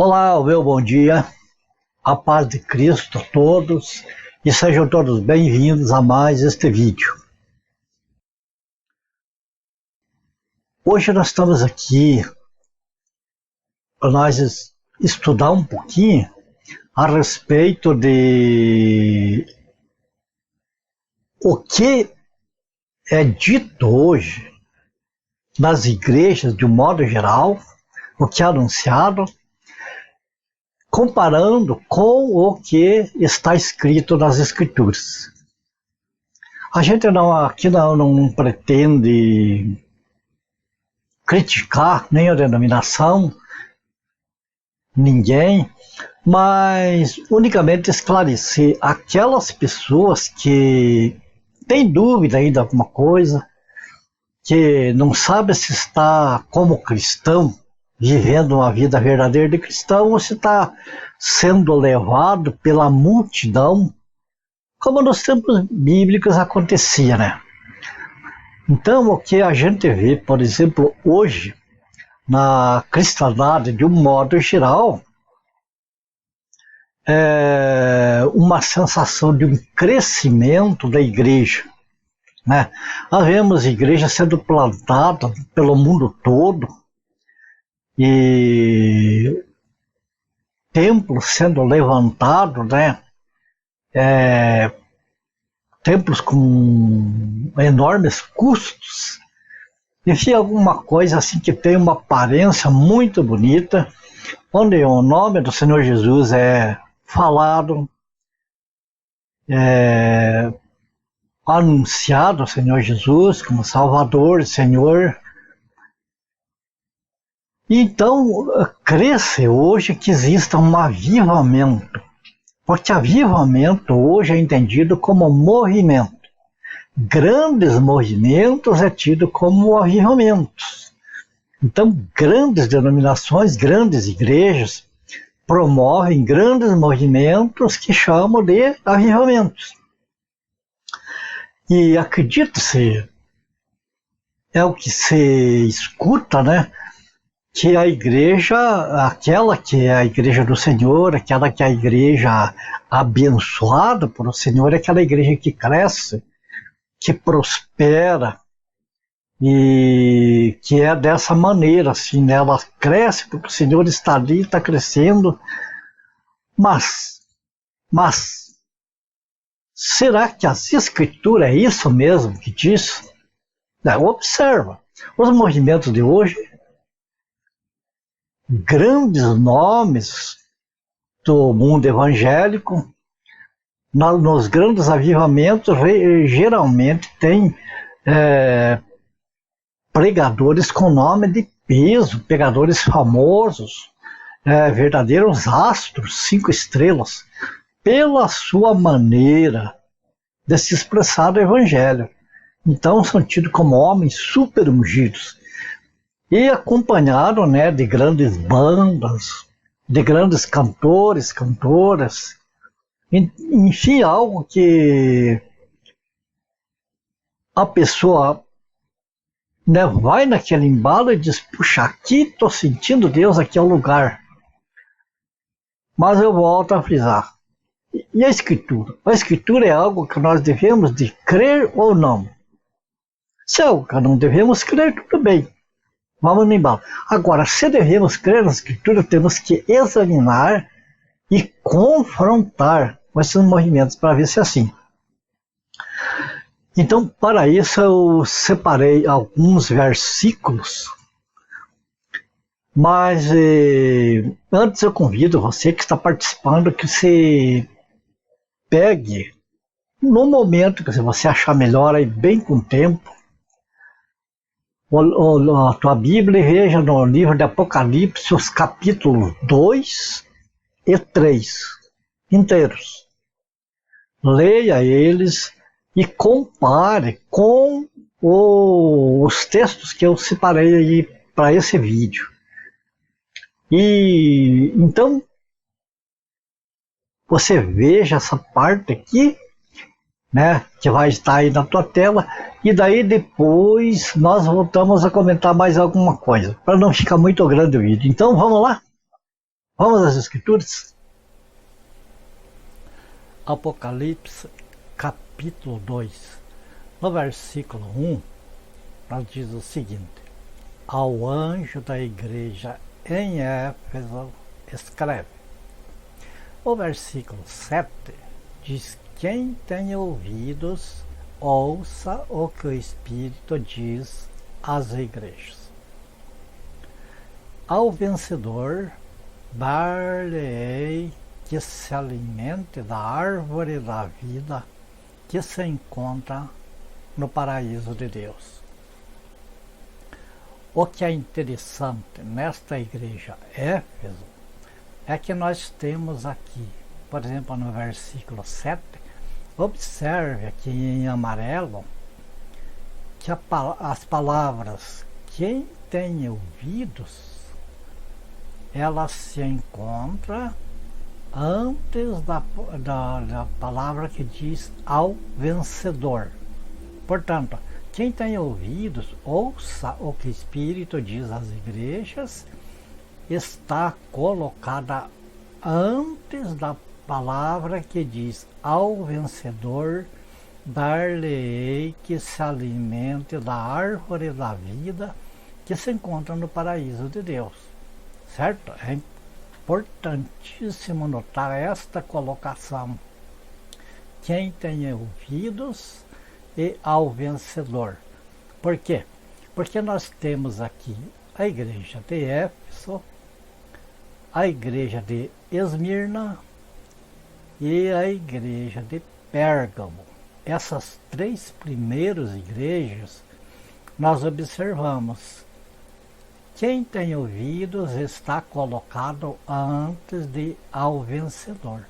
Olá, meu bom dia, a paz de Cristo a todos e sejam todos bem-vindos a mais este vídeo. Hoje nós estamos aqui para nós estudar um pouquinho a respeito de o que é dito hoje nas igrejas de um modo geral, o que é anunciado, comparando com o que está escrito nas Escrituras. A gente aqui não pretende criticar nem a denominação, ninguém, mas unicamente esclarecer aquelas pessoas que têm dúvida ainda de alguma coisa, que não sabe se está como cristão, vivendo uma vida verdadeira de cristão, ou se está sendo levado pela multidão, como nos tempos bíblicos acontecia, né? Então, o que a gente vê, por exemplo, hoje, na cristandade, de um modo geral, é uma sensação de um crescimento da igreja, né? Nós vemos igrejas sendo plantadas pelo mundo todo, e templos sendo levantados, né? Templos com enormes custos. Enfim, alguma coisa assim que tem uma aparência muito bonita, onde o nome do Senhor Jesus é falado, anunciado o Senhor Jesus como Salvador, Senhor. Então, cresce hoje que exista um avivamento, porque avivamento hoje é entendido como movimento. Grandes movimentos é tido como avivamentos. Então, grandes denominações, grandes igrejas promovem grandes movimentos que chamam de avivamentos. E acredita-se, é o que se escuta, né? Que a igreja, aquela que é a igreja do Senhor, aquela que é a igreja abençoada por o Senhor, é aquela igreja que cresce, que prospera, e que é dessa maneira, assim, né? Ela cresce porque o Senhor está ali, está crescendo, mas, será que as Escrituras é isso mesmo que diz? Observa, os movimentos de hoje, grandes nomes do mundo evangélico, nos grandes avivamentos, geralmente tem pregadores com nome de peso, pregadores famosos, verdadeiros astros, 5 estrelas, pela sua maneira de se expressar do evangelho. Então são tidos como homens super ungidos. E acompanhado, né, de grandes bandas, de grandes cantores, cantoras, enfim, algo que a pessoa, né, vai naquele embalo e diz, puxa, aqui estou sentindo Deus, aqui é o lugar. Mas eu volto a frisar. E a Escritura? A Escritura é algo que nós devemos de crer ou não. Se é algo que não devemos crer, tudo bem. Vamos no embalo. Agora, se devemos crer na Escritura, temos que examinar e confrontar com esses movimentos para ver se é assim. Então, para isso, eu separei alguns versículos, mas antes eu convido você que está participando que você pegue, no momento que você achar melhor, aí bem com tempo, a tua Bíblia e veja no livro de Apocalipse os capítulos 2 e 3 inteiros. Leia eles e compare com os textos que eu separei aí para esse vídeo. E então você veja essa parte aqui, né, que vai estar aí na tua tela, e daí depois nós voltamos a comentar mais alguma coisa, para não ficar muito grande o vídeo. Então vamos lá? Vamos às Escrituras? Apocalipse, capítulo 2, no versículo 1, nós diz o seguinte: ao anjo da igreja em Éfeso escreve. O versículo 7 diz: quem tem ouvidos, ouça o que o Espírito diz às igrejas. Ao vencedor, dar-lhe-ei que se alimente da árvore da vida que se encontra no paraíso de Deus. O que é interessante nesta igreja Éfeso é que nós temos aqui, por exemplo, no versículo 7, observe aqui em amarelo que as palavras quem tem ouvidos, elas se encontram antes da palavra que diz ao vencedor. Portanto, quem tem ouvidos, ouça o que o Espírito diz às igrejas, está colocada antes da palavra que diz ao vencedor, dar-lhe-ei que se alimente da árvore da vida que se encontra no paraíso de Deus. Certo? É importantíssimo notar esta colocação. Quem tem ouvidos e ao vencedor. Por quê? Porque nós temos aqui a igreja de Éfeso, a igreja de Esmirna e a igreja de Pérgamo. Essas três primeiras igrejas nós observamos. Quem tem ouvidos está colocado antes de ao vencedor.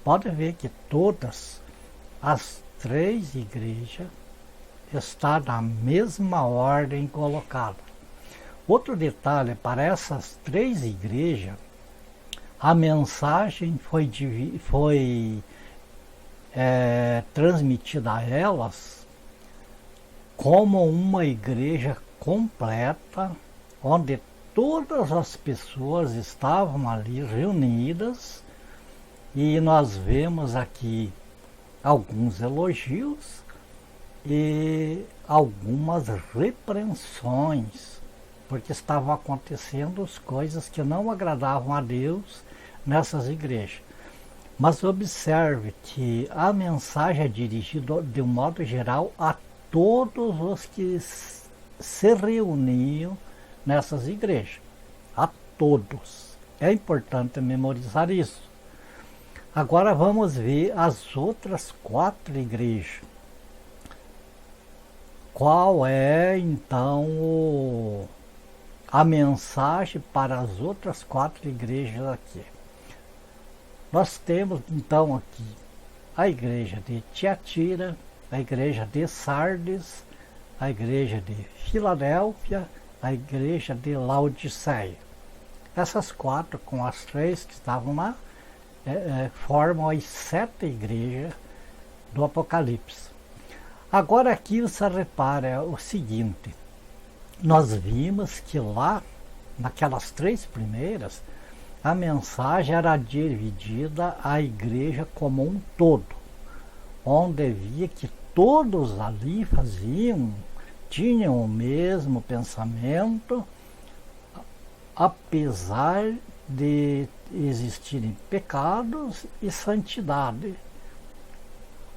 Pode ver que todas as três igrejas estão na mesma ordem colocada. Outro detalhe, para essas três igrejas, a mensagem foi transmitida a elas como uma igreja completa, onde todas as pessoas estavam ali reunidas, e nós vemos aqui alguns elogios e algumas repreensões, porque estavam acontecendo coisas que não agradavam a Deus nessas igrejas. Mas observe que a mensagem é dirigida de um modo geral a todos os que se reuniam nessas igrejas, a todos. É importante memorizar isso. Agora vamos ver as outras quatro igrejas. Qual é então a mensagem para as outras quatro igrejas aqui? Nós temos então aqui a igreja de Tiatira, a igreja de Sardes, a igreja de Filadélfia, a igreja de Laodiceia. Essas quatro, com as três que estavam lá, formam as 7 igrejas do Apocalipse. Agora aqui você repara o seguinte: nós vimos que lá, naquelas 3 primeiras, a mensagem era dividida à igreja como um todo, onde via que todos ali tinham o mesmo pensamento, apesar de existirem pecados e santidade.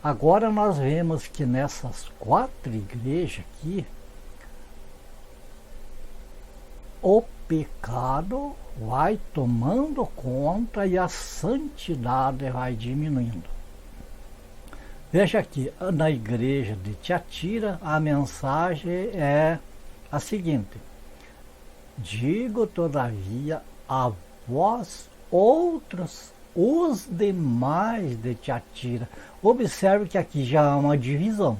Agora nós vemos que nessas 4 igrejas aqui, o pecado vai tomando conta e a santidade vai diminuindo. Veja aqui, na igreja de Tiatira, a mensagem é a seguinte: digo todavia a vós outros, os demais de Tiatira. Observe que aqui já há uma divisão.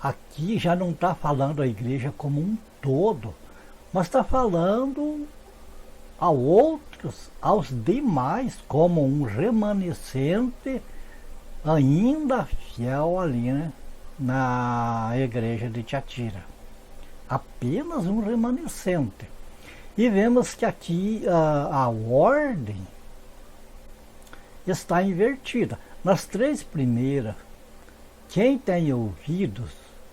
Aqui já não está falando a igreja como um todo, mas está falando a outros, aos demais, como um remanescente ainda fiel ali, né, na igreja de Tiatira. Apenas um remanescente. E vemos que aqui a ordem está invertida. Nas três primeiras, quem tem ouvidos,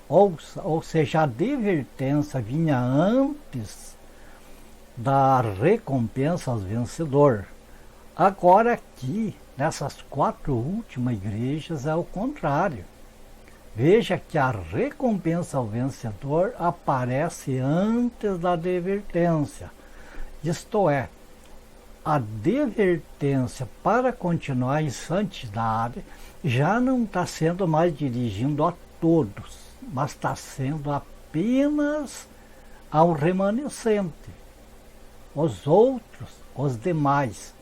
ouça, ou seja, a advertência vinha antes da recompensa aos vencedores. Agora aqui, nessas quatro últimas igrejas, é o contrário. Veja que a recompensa ao vencedor aparece antes da advertência. Isto é, a advertência para continuar em santidade já não está sendo mais dirigindo a todos, mas está sendo apenas ao remanescente, os outros, os demais.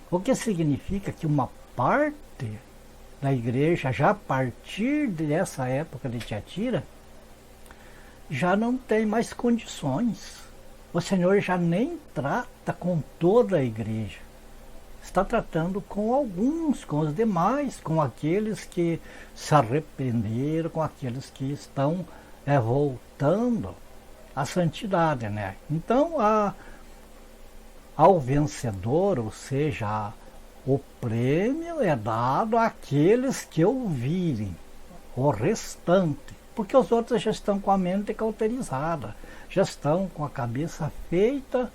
O que significa que uma parte da igreja, já a partir dessa época de Tiatira, já não tem mais condições. O Senhor já nem trata com toda a igreja. Está tratando com alguns, com os demais, com aqueles que se arrependeram, com aqueles que estão voltando à santidade, né? Então, ao vencedor, ou seja, o prêmio é dado àqueles que ouvirem, o restante, porque os outros já estão com a mente cauterizada, já estão com a cabeça feita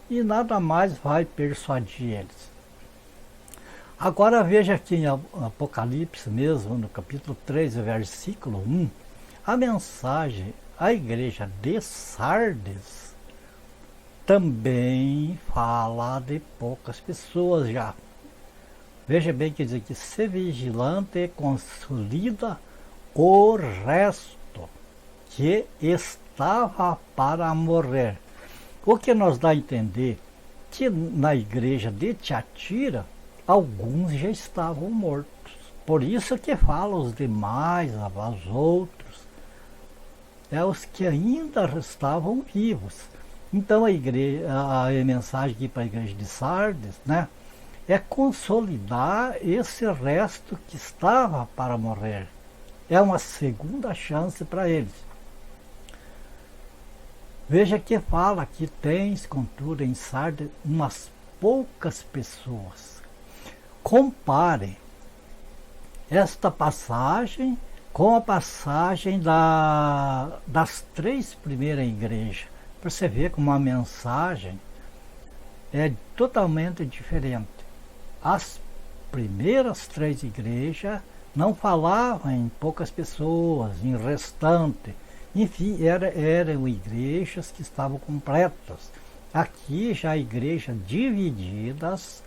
e nada mais vai persuadir eles. Agora veja aqui em Apocalipse mesmo, no capítulo 3, versículo 1, a mensagem à igreja de Sardes também fala de poucas pessoas já. Veja bem que diz aqui, se vigilante e consolida o resto que estava para morrer. O que nos dá a entender que na igreja de Tiatira, alguns já estavam mortos. Por isso que fala os demais, os outros, os que ainda estavam vivos. Então a mensagem aqui para a igreja de Sardes, né, é consolidar esse resto que estava para morrer. É uma segunda chance para eles. Veja que fala que tens, contudo, em Sardes umas poucas pessoas. Compare esta passagem com a passagem das três primeiras igrejas, para você ver como a mensagem é totalmente diferente. As primeiras três igrejas não falavam em poucas pessoas, em restante. Enfim, eram igrejas que estavam completas. Aqui já igrejas divididas,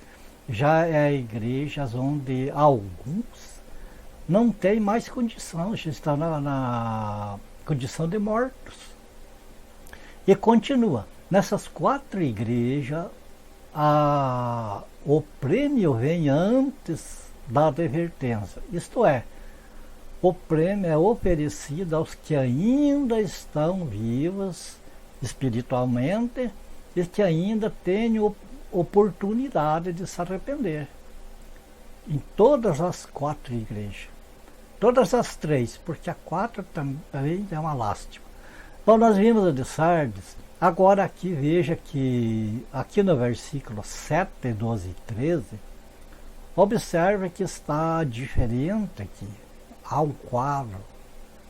já é igrejas onde alguns não têm mais condição, já estão na condição de mortos. E continua, nessas quatro igrejas, o prêmio vem antes da advertência. Isto é, o prêmio é oferecido aos que ainda estão vivos espiritualmente e que ainda têm oportunidade de se arrepender. Em todas as quatro igrejas. Todas as três, porque a quatro também é uma lástima. Bom, nós vimos a de Sardes. Agora aqui veja que aqui no versículo 7, 12 e 13, observe que está diferente aqui. Há um quadro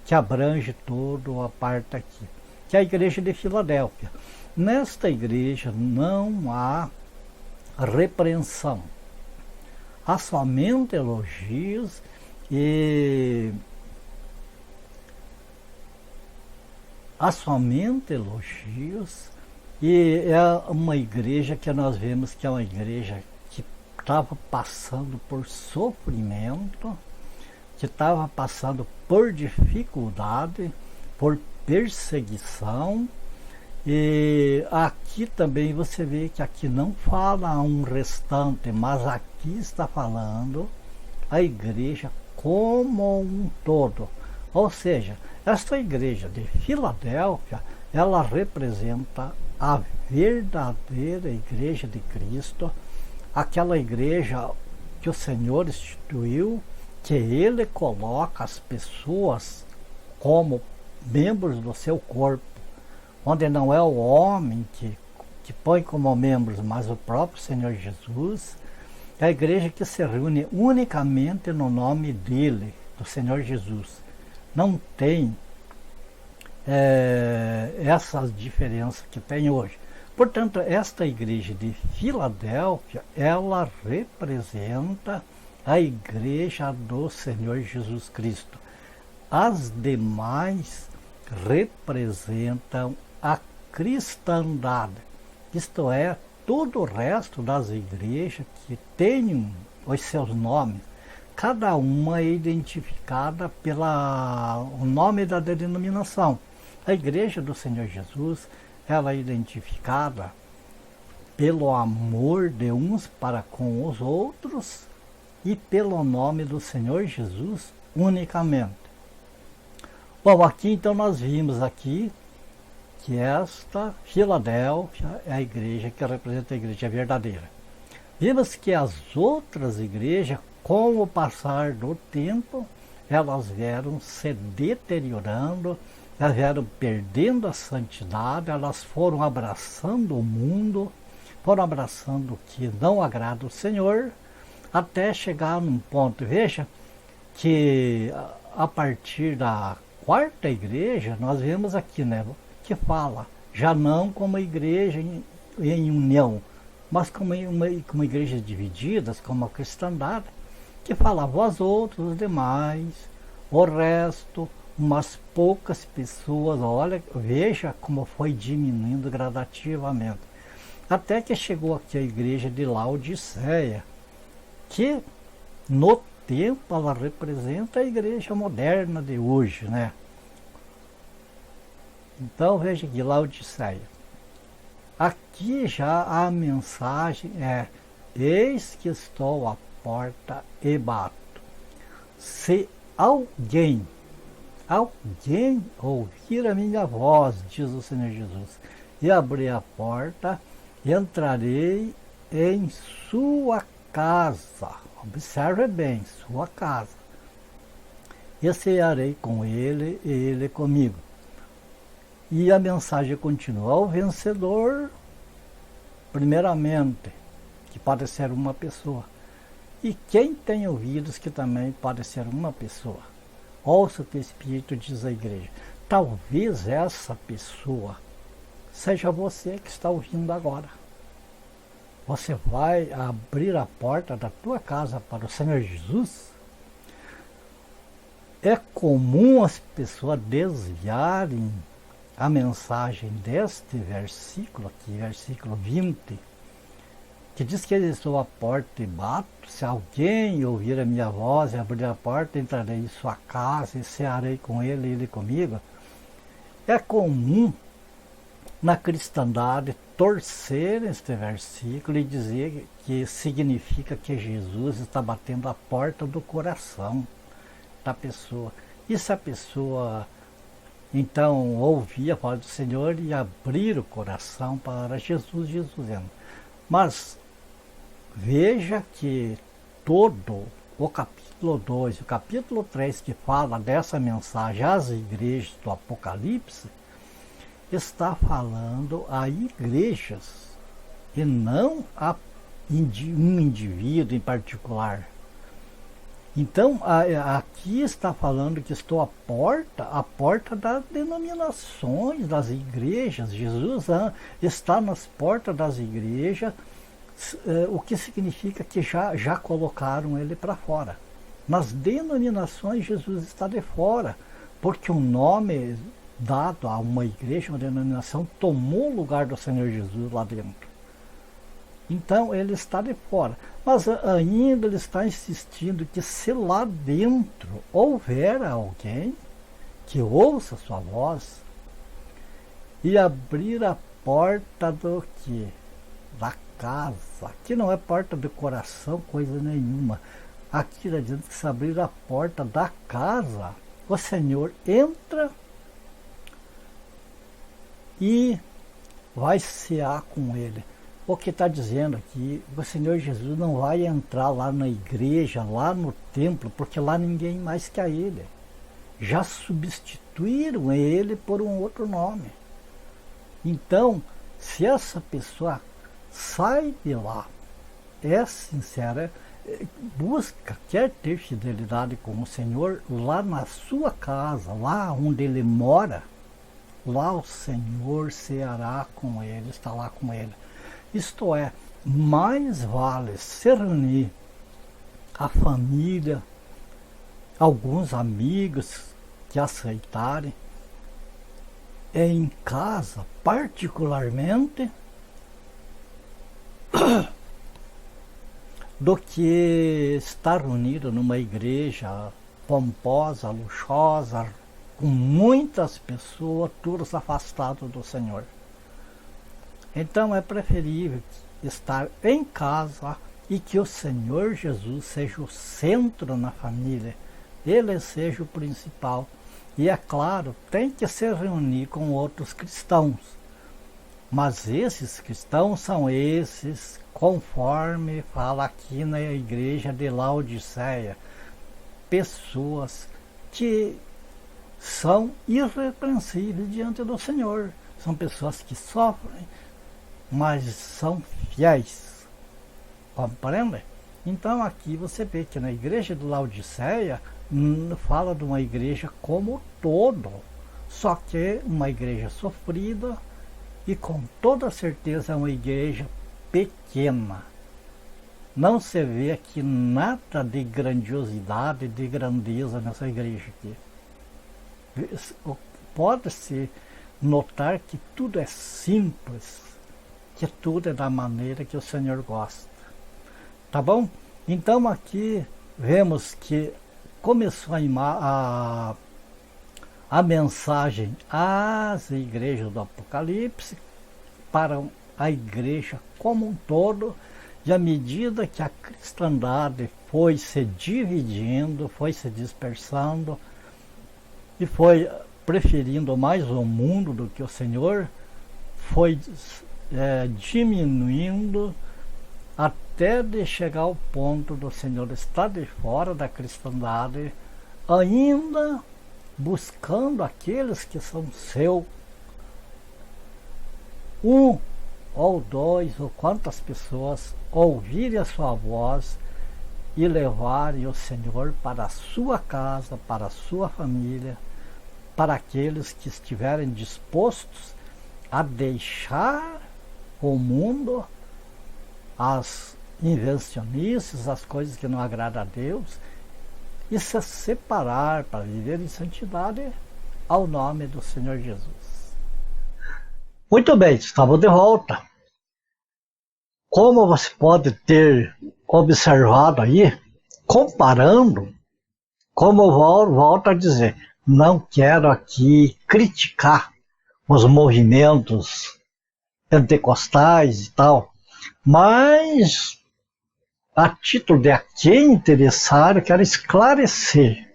que abrange toda a parte aqui, que é a igreja de Filadélfia. Nesta igreja não há repreensão, há somente elogios e é uma igreja que nós vemos que é uma igreja que estava passando por sofrimento, que estava passando por dificuldade, por perseguição. E aqui também você vê que aqui não fala um restante, mas aqui está falando a igreja como um todo. Ou seja, esta igreja de Filadélfia, ela representa a verdadeira igreja de Cristo, aquela igreja que o Senhor instituiu, que Ele coloca as pessoas como membros do seu corpo, onde não é o homem que que põe como membros mais o próprio Senhor Jesus. É a igreja que se reúne unicamente no nome dele, do Senhor Jesus. Não tem essas diferenças que tem hoje. Portanto, esta igreja de Filadélfia, ela representa a igreja do Senhor Jesus Cristo. As demais representam a cristandade, isto é, todo o resto das igrejas que têm os seus nomes, cada uma é identificada pelo nome da denominação. A igreja do Senhor Jesus, ela é identificada pelo amor de uns para com os outros e pelo nome do Senhor Jesus unicamente. Bom, aqui então nós vimos aqui que esta Filadélfia é a igreja que representa a igreja verdadeira. Vimos que as outras igrejas, com o passar do tempo, elas vieram se deteriorando, elas vieram perdendo a santidade, elas foram abraçando o mundo, foram abraçando o que não agrada o Senhor, até chegar num ponto. Veja que a partir da quarta igreja, nós vemos aqui, né, que fala, já não como igreja em união, mas como igrejas divididas, como a cristandade, que fala, vós outros, os demais, o resto, umas poucas pessoas, olha, veja como foi diminuindo gradativamente. Até que chegou aqui a igreja de Laodiceia, que no tempo ela representa a igreja moderna de hoje, né? Então veja aqui, Laodiceia. Aqui já a mensagem é: eis que estou à porta e bato. Se alguém ouvir a minha voz, diz o Senhor Jesus, e abrir a porta, entrarei em sua casa. Observe bem, sua casa. E cearei com ele e ele comigo. E a mensagem continua: ao vencedor, primeiramente, que pode ser uma pessoa. E quem tem ouvidos, que também pode ser uma pessoa. Ouça o que o Espírito diz à igreja. Talvez essa pessoa seja você que está ouvindo agora. Você vai abrir a porta da tua casa para o Senhor Jesus? É comum as pessoas desviarem a mensagem deste versículo aqui, versículo 20, que diz que eu estou à porta e bato. Se alguém ouvir a minha voz e abrir a porta, entrarei em sua casa e cearei com ele e ele comigo. É comum na cristandade torcer este versículo e dizer que significa que Jesus está batendo a porta do coração da pessoa. E se a pessoa então ouvir a voz do Senhor e abrir o coração para Jesus, Jesus entra. Mas veja que todo o capítulo 2 e o capítulo 3 que fala dessa mensagem às igrejas do Apocalipse, está falando a igrejas e não a um indivíduo em particular. Então, aqui está falando que estou à porta das denominações, das igrejas. Jesus está nas portas das igrejas, o que significa que já colocaram ele para fora. Nas denominações, Jesus está de fora, porque o nome dado a uma igreja, uma denominação, tomou o lugar do Senhor Jesus lá dentro. Então ele está de fora, mas ainda ele está insistindo que se lá dentro houver alguém que ouça sua voz e abrir a porta do que? Da casa. Aqui não é porta do coração, coisa nenhuma. Aqui está dizendo que se abrir a porta da casa, o Senhor entra e vai cear com ele. O que está dizendo aqui, o Senhor Jesus não vai entrar lá na igreja, lá no templo, porque lá ninguém mais quer ele. Já substituíram ele por um outro nome. Então, Se essa pessoa sai de lá, é sincera, busca, quer ter fidelidade com o Senhor, lá na sua casa, lá onde ele mora, lá o Senhor ceará com ele, está lá com ele. Isto é, mais vale se reunir a família, alguns amigos que aceitarem, em casa, particularmente, do que estar reunido numa igreja pomposa, luxuosa, com muitas pessoas, todos afastados do Senhor. Então é preferível estar em casa e que o Senhor Jesus seja o centro na família, ele seja o principal. E é claro, tem que se reunir com outros cristãos. Mas esses cristãos são esses, conforme fala aqui na igreja de Laodiceia, pessoas que são irrepreensíveis diante do Senhor. São pessoas que sofrem, mas são fiéis. Compreende? Então aqui você vê que na igreja de Laodiceia fala de uma igreja como todo, só que uma igreja sofrida e com toda certeza uma igreja pequena. Não se vê aqui nada de grandiosidade, de grandeza nessa igreja aqui. Pode-se notar que tudo é simples, que tudo é da maneira que o Senhor gosta. Tá bom? Então aqui vemos que começou a mensagem às igrejas do Apocalipse, para a igreja como um todo, e à medida que a cristandade foi se dividindo, foi se dispersando, e foi preferindo mais o mundo do que o Senhor, foi diminuindo, até de chegar ao ponto do Senhor estar de fora da cristandade, ainda buscando aqueles que são seu, um ou dois ou quantas pessoas ouvirem a sua voz e levarem o Senhor para a sua casa, para a sua família, para aqueles que estiverem dispostos a deixar o mundo, as invencionices, as coisas que não agradam a Deus, e se separar para viver em santidade ao nome do Senhor Jesus. Muito bem, estamos de volta. Como você pode ter observado aí, comparando, como eu volto a dizer, não quero aqui criticar os movimentos pentecostais e tal, mas a título de a quem interessar, eu quero esclarecer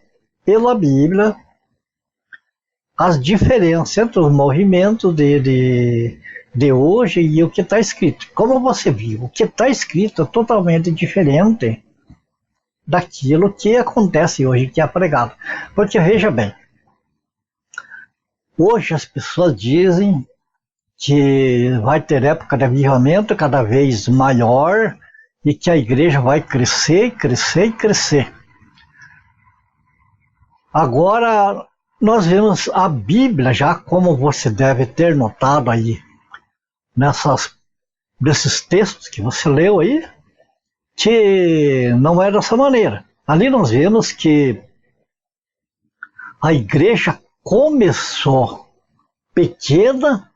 pela Bíblia as diferenças entre os movimentos de hoje e o que está escrito. Como você viu, o que está escrito é totalmente diferente daquilo que acontece hoje, que é pregado. Porque veja bem, hoje as pessoas dizem que vai ter época de avivamento cada vez maior e que a igreja vai crescer, crescer e crescer. Agora, nós vemos a Bíblia, já como você deve ter notado aí, nesses textos que você leu aí, que não é dessa maneira. Ali nós vemos que a igreja começou pequena,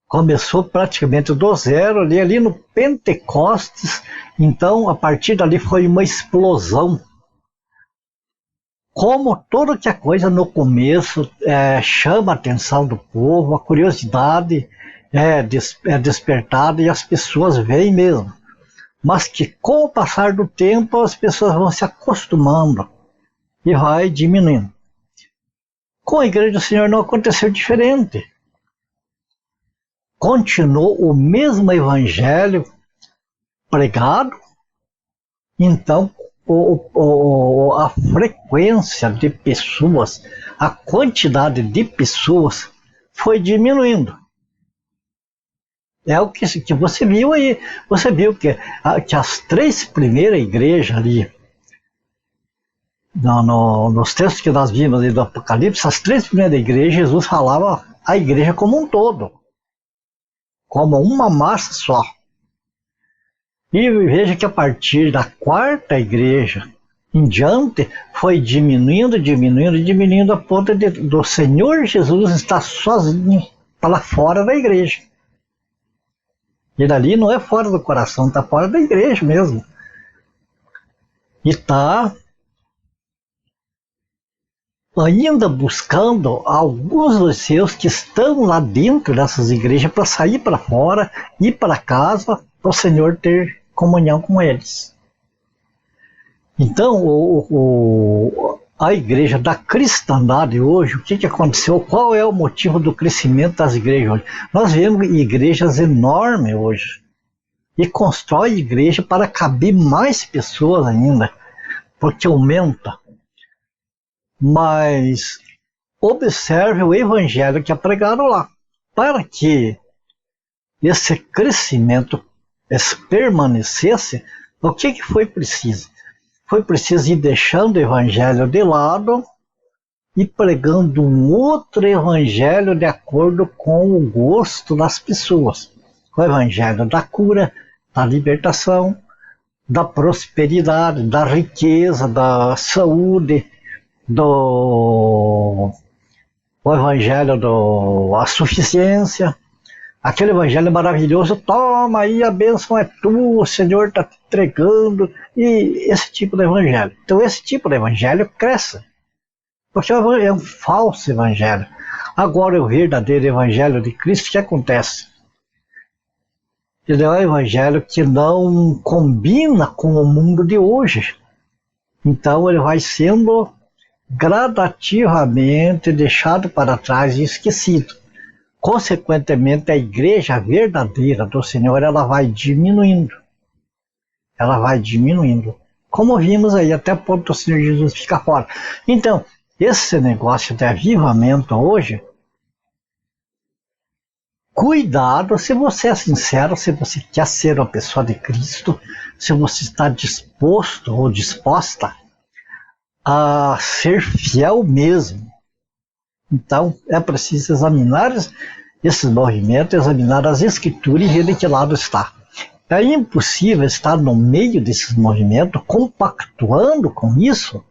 começou praticamente do zero, ali no Pentecostes, então a partir dali foi uma explosão. Como toda que a coisa no começo chama a atenção do povo, a curiosidade é despertada e as pessoas veem mesmo. Mas que com o passar do tempo as pessoas vão se acostumando e vai diminuindo. Com a Igreja do Senhor não aconteceu diferente. Continuou o mesmo evangelho pregado, então a frequência de pessoas, a quantidade de pessoas foi diminuindo. É o que você viu aí. Você viu que as 3 primeiras igrejas ali, nos textos que nós vimos ali do Apocalipse, as 3 primeiras igrejas, Jesus falava a igreja como um todo, como uma massa só. E veja que a partir da 4ª igreja em diante, foi diminuindo a ponto do Senhor Jesus estar sozinho para fora da igreja. E dali não é fora do coração, está fora da igreja mesmo. E está ainda buscando alguns dos seus que estão lá dentro dessas igrejas para sair para fora, ir para casa, para o Senhor ter comunhão com eles. Então, a igreja da cristandade hoje, o que aconteceu? Qual é o motivo do crescimento das igrejas hoje? Nós vemos igrejas enormes hoje. E constrói igreja para caber mais pessoas ainda, porque aumenta. Mas observe o evangelho que é pregado lá. Para que esse crescimento permanecesse, o que foi preciso? Foi preciso ir deixando o evangelho de lado e pregando um outro evangelho de acordo com o gosto das pessoas. O evangelho da cura, da libertação, da prosperidade, da riqueza, da saúde, o evangelho da suficiência. Aquele evangelho maravilhoso, toma aí, a bênção é tua, o Senhor está te entregando, e esse tipo de evangelho. Então esse tipo de evangelho cresce, porque é um falso evangelho. Agora o verdadeiro evangelho de Cristo, o que acontece? Ele é um evangelho que não combina com o mundo de hoje. Então ele vai sendo gradativamente deixado para trás e esquecido. Consequentemente, a igreja verdadeira do Senhor, ela vai diminuindo. Ela vai diminuindo. Como vimos aí, até o ponto do Senhor Jesus ficar fora. Então, esse negócio de avivamento hoje, cuidado se você é sincero, se você quer ser uma pessoa de Cristo, se você está disposto ou disposta a ser fiel mesmo. Então, é preciso examinar esses movimentos, examinar as escrituras e ver de que lado está. É impossível estar no meio desses movimentos, compactuando com isso,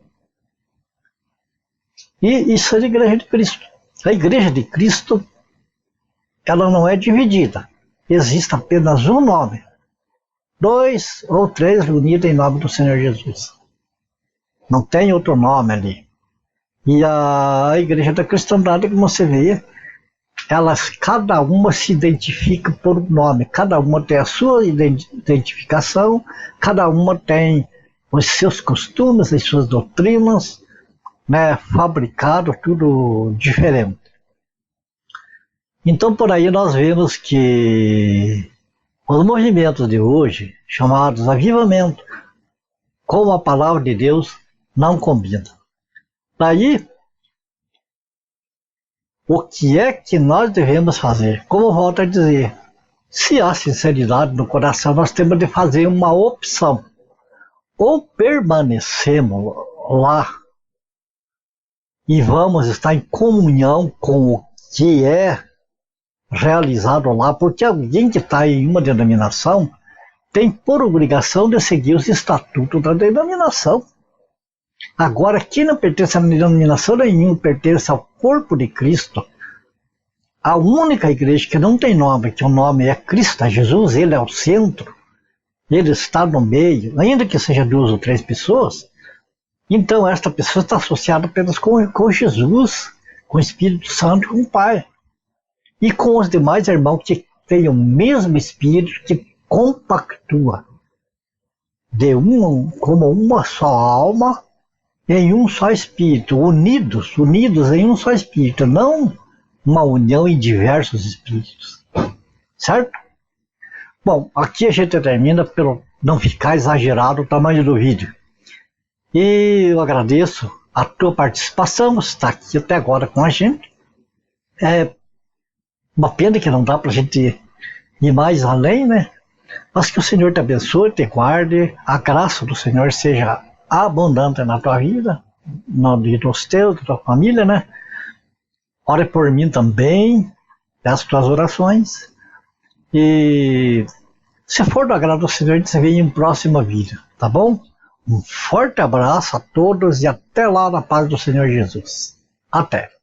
e ser a igreja de Cristo. A igreja de Cristo, ela não é dividida. Existe apenas um nome. 2 ou 3 reunidos em nome do Senhor Jesus. Não tem outro nome ali. E a igreja da cristandade, como você vê, cada uma se identifica por um nome, cada uma tem a sua identificação, cada uma tem os seus costumes, as suas doutrinas, né, fabricado, tudo diferente. Então por aí nós vemos que os movimentos de hoje, chamados avivamento, com a palavra de Deus, não combinam. Daí, o que é que nós devemos fazer? Como eu volto a dizer, se há sinceridade no coração, nós temos de fazer uma opção. Ou permanecemos lá e vamos estar em comunhão com o que é realizado lá, porque alguém que está em uma denominação tem por obrigação de seguir os estatutos da denominação. Agora, quem não pertence a denominação nenhuma, pertence ao corpo de Cristo, a única igreja que não tem nome, que o nome é Cristo, Jesus, ele é o centro, ele está no meio, ainda que seja 2 ou 3 pessoas, então esta pessoa está associada apenas com Jesus, com o Espírito Santo e com o Pai. E com os demais irmãos que têm o mesmo Espírito, que compactua como uma só alma, em um só Espírito, unidos em um só Espírito, não uma união em diversos Espíritos. Certo? Bom, aqui a gente termina pelo não ficar exagerado o tamanho do vídeo. E eu agradeço a tua participação, você está aqui até agora com a gente. É uma pena que não dá para a gente e mais além, né? Mas que o Senhor te abençoe, te guarde, a graça do Senhor seja abundante na tua vida, na vida dos teus, da tua família, né? Ore por mim também, peço tuas orações. E se for do agrado do Senhor, a gente se vê em próxima vídeo, tá bom? Um forte abraço a todos e até lá na paz do Senhor Jesus. Até!